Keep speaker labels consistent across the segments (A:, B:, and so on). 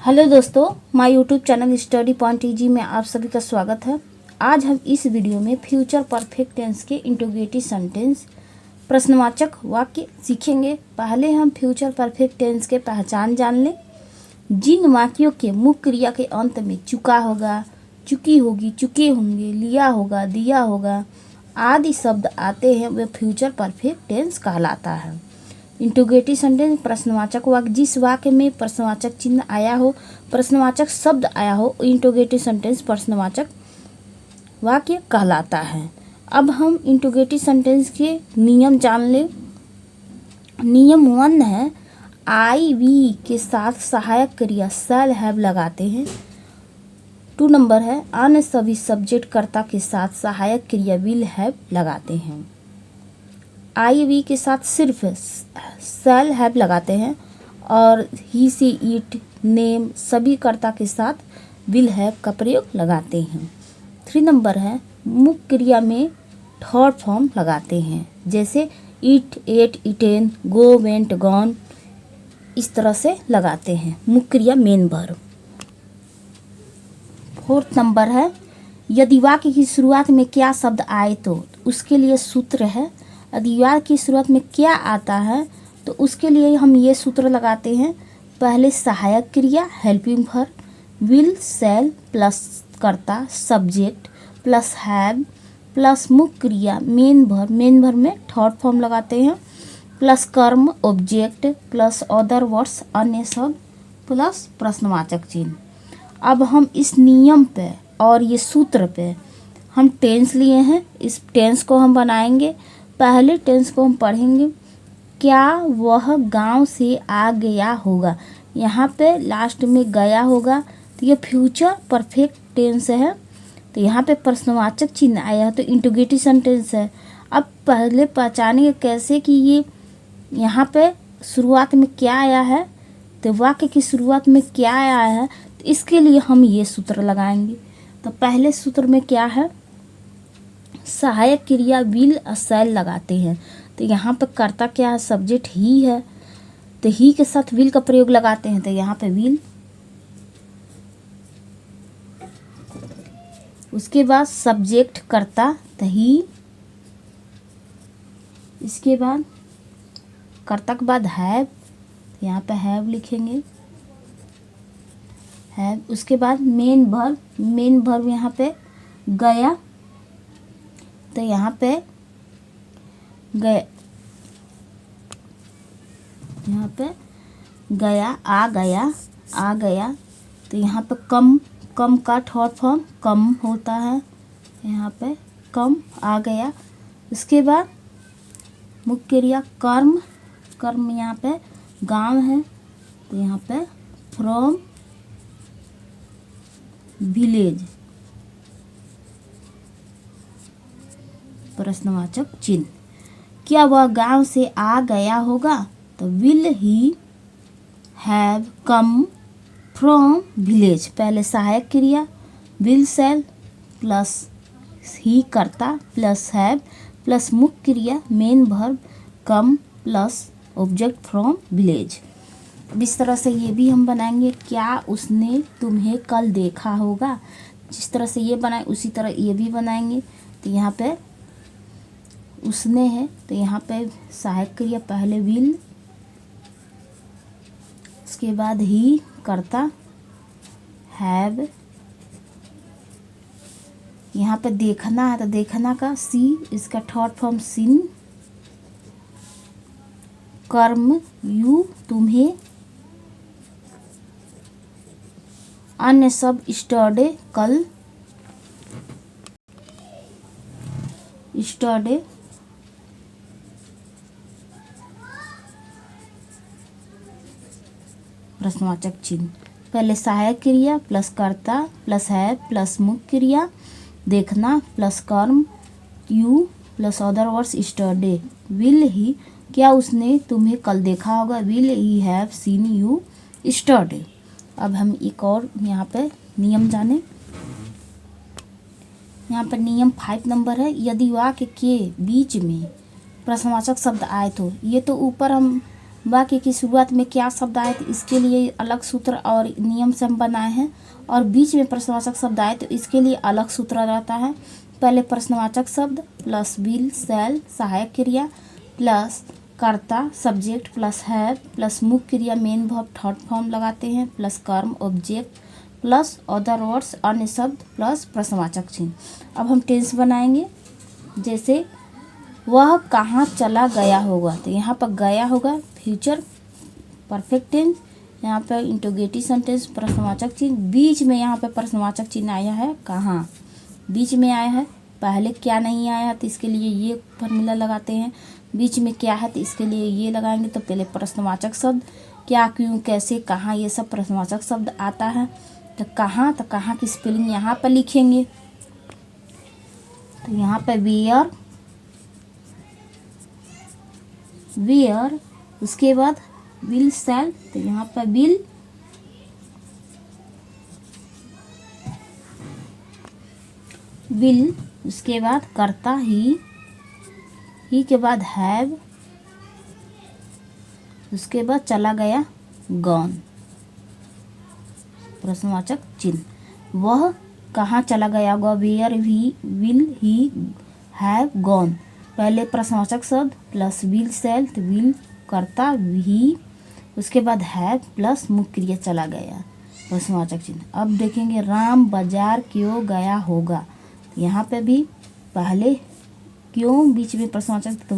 A: Hello दोस्तों, my YouTube channel study point easy में आप सभी का स्वागत है। आज हम इस वीडियो में फ्यूचर परफेक्ट टेंस के इंट्रोगेटिव सेंटेंस प्रश्नवाचक वाक्य सीखेंगे। पहले हम फ्यूचर परफेक्ट टेंस के पहचान जान लें। जिन वाक्यों के मुख्य क्रिया के अंत में चुका होगा, चुकी होगी, चुके होंगे, लिया होगा, दिया होगा आदि शब्द आते हैं वे फ्यूचर परफेक्ट टेंस कहलाता है। इंट्रोगेटिव सेंटेंस प्रश्नवाचक वाक्य, जिस वाक्य में प्रश्नवाचक चिन्ह आया हो, प्रश्नवाचक शब्द आया हो, इंट्रोगेटिव सेंटेंस प्रश्नवाचक वाक्य कहलाता है। अब हम इंट्रोगेटिव सेंटेंस के नियम जान लें। नियम 1 है आई वी के साथ सहायक क्रिया शैल हैव लगाते हैं। 2 नंबर है अन्य सभी सब्जेक्ट कर्ता के साथ सहायक क्रिया विल हैव लगाते हैं। आई वी के साथ सिर्फ शैल हैव लगाते हैं और ही सी इट नेम सभी कर्ता के साथ विल हैव का प्रयोग लगाते हैं। 3 नंबर है मुख्य क्रिया में थर्ड फॉर्म लगाते हैं, जैसे eat, ate, eaten, go, went, gone, इस तरह से लगाते हैं मुख्य क्रिया मेन वर्ब। 4 नंबर है यदि वाक्य की शुरुआत में क्या शब्द आए तो उसके लिए सूत्र है। यदि वाक्य की शुरुआत में क्या आता है तो उसके लिए हम ये सूत्र लगाते हैं। पहले सहायक क्रिया helping verb will shell plus कर्ता सब्जेक्ट प्लस हैव प्लस मुख्य क्रिया मेन वर्ब में थर्ड फॉर्म लगाते हैं प्लस कर्म ऑब्जेक्ट प्लस अदर वर्ड्स अन्य शब्द प्लस प्रश्नवाचक चिन्ह। अब हम इस नियम पे और ये सूत्र पे हम टेंस लिए हैं, इस टेंस को हम बनाएंगे। पहले टेंस को हम पढ़ेंगे, क्या वह गांव से आ गया होगा। यहाँ पे लास्ट में गया होगा तो ये फ्यूचर परफेक्ट टेंस है, तो यहाँ पे प्रश्नवाचक चिन्ह आया है तो इंट्रोगेटिव सेंटेंस है। अब पहले पहचानेंगे कैसे कि ये यहाँ पे शुरुआत में क्या आया है, तो वाक्य की शुरुआत में क्या आया है, तो इसके लिए हम ये सूत्र लगाएंगे। तो पहले सूत्र में क्या है, सहायक क्रिया विल शैल लगाते हैं। तो यहाँ पे कर्ता क्या है, सब्जेक्ट ही है, तो ही के साथ विल का प्रयोग लगाते हैं, तो यहाँ पे विल। उसके बाद सब्जेक्ट कर्ता तो ही, इसके बाद कर्ता के बाद हैव, यहाँ पे हैव लिखेंगे हैव। उसके बाद मेन वर्ब यहाँ पे गया, तो यहाँ पे गए, यहाँ पे गया आ गया, तो यहाँ पे कम का थर्ड फॉर्म कम होता है, यहाँ पे कम आ गया। उसके बाद मुख्य क्रिया कर्म यहाँ पे गांव है, तो यहाँ पे फ्रॉम विलेज प्रश्नवाचक चिन्ह। क्या वह गांव से आ गया होगा, तो will he have come from village. पहले सहायक क्रिया विल शैल प्लस ही कर्ता प्लस हैव प्लस मुख्य क्रिया main verb come plus object from village. अब इस तरह से ये भी हम बनाएंगे, क्या उसने तुम्हें कल देखा होगा। जिस तरह से ये बनाए उसी तरह ये भी बनाएंगे। तो यहाँ पे उसने है, तो यहाँ पे सहायक क्रिया पहले विल, उसके बाद ही कर्ता हैव। यहाँ पे देखना है तो देखना का सी, इसका थर्ड फॉर्म सीन, कर्म यू तुम्हें, अन्य सब स्टरडे कल, स्टरडे प्रश्नवाचक चिन्ह। पहले सहायक क्रिया प्लस कर्ता प्लस है प्लस मुख्य क्रिया देखना प्लस कर्म you plus other words yesterday will he, क्या उसने तुम्हें कल देखा होगा, will he have seen you yesterday. अब हम एक और यहाँ पे नियम जाने। यहाँ पर नियम 5 नंबर है, यदि वाक्य के बीच में प्रश्नवाचक शब्द आए तो, ये तो ऊपर हम वाक्य की शुरुआत में क्या शब्द आए तो इसके लिए अलग सूत्र और नियम से हम बनाए हैं। और बीच में प्रश्नवाचक शब्द आए तो इसके लिए अलग सूत्र रहता है। पहले प्रश्नवाचक शब्द प्लस विल शैल सहायक क्रिया प्लस कर्ता सब्जेक्ट प्लस हैव प्लस मुख्य क्रिया मेन वर्ब थर्ड फॉर्म लगाते हैं प्लस कर्म ऑब्जेक्ट प्लस अदर वर्ड्स अन्य शब्द प्लस प्रश्नवाचक चिन्ह। अब हम टेंस बनाएंगे। जैसे वह कहाँ चला गया होगा, तो यहाँ पर गया होगा फ्यूचर परफेक्ट टेंस। यहाँ पर इंटरोगेटिव सेंटेंस प्रश्नवाचक चिन्ह, बीच में यहाँ पर प्रश्नवाचक चिन्ह आया है कहाँ, बीच में आया है। पहले क्या नहीं आया तो इसके लिए ये फॉर्मूला लगाते हैं। बीच में क्या है तो इसके लिए ये लगाएंगे। तो पहले प्रश्नवाचक शब्द क्या क्यों कैसे कहाँ ये सब प्रश्नवाचक शब्द आता है। तो कहाँ की स्पेलिंग यहाँ पर लिखेंगे। तो यहाँ पर वेयर उसके बाद विल शैल, तो यहाँ पर विल उसके बाद कर्ता ही के बाद हैव उसके बाद चला गया गॉन प्रश्नवाचक चिन्ह। वह कहाँ चला गया होगा, where will he have gone. पहले प्रश्नवाचक शब्द प्लस विल शैल, तो विल कर्ता ही उसके बाद हैव प्लस मुख्य क्रिया चला गया प्रश्नवाचक चिन्ह। अब देखेंगे राम बाजार क्यों गया होगा। यहाँ पे भी पहले क्यों बीच में प्रश्नवाचक, तो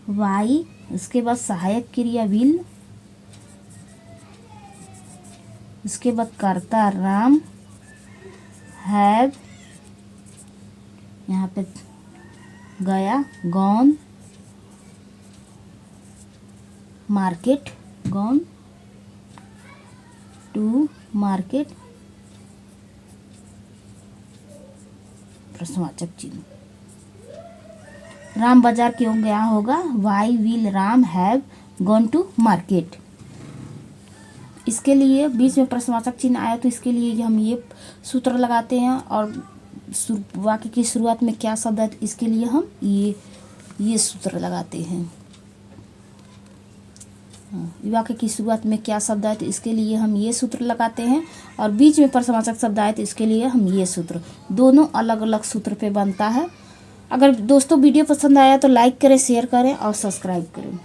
A: वाई उसके बाद सहायक क्रिया विल उसके बाद कर्ता राम हैव यहाँ पे गया gone market gone to market प्रश्नवाचक चिन्ह। राम बाजार क्यों गया होगा, why will Ram have gone to market. इसके लिए बीच में प्रश्नवाचक चिन्ह आया तो इसके लिए हम ये सूत्र लगाते हैं। और वाक्य की शुरुआत में क्या शब्द है तो इसके लिए हम ये सूत्र लगाते हैं। वाक्य की शुरुआत में क्या शब्द आए तो इसके लिए हम ये सूत्र लगाते हैं। और बीच में प्रश्नवाचक शब्द आए तो इसके लिए हम ये सूत्र, दोनों अलग अलग सूत्र पे बनता है। अगर दोस्तों वीडियो पसंद आया तो लाइक करें, शेयर करें और सब्सक्राइब करें।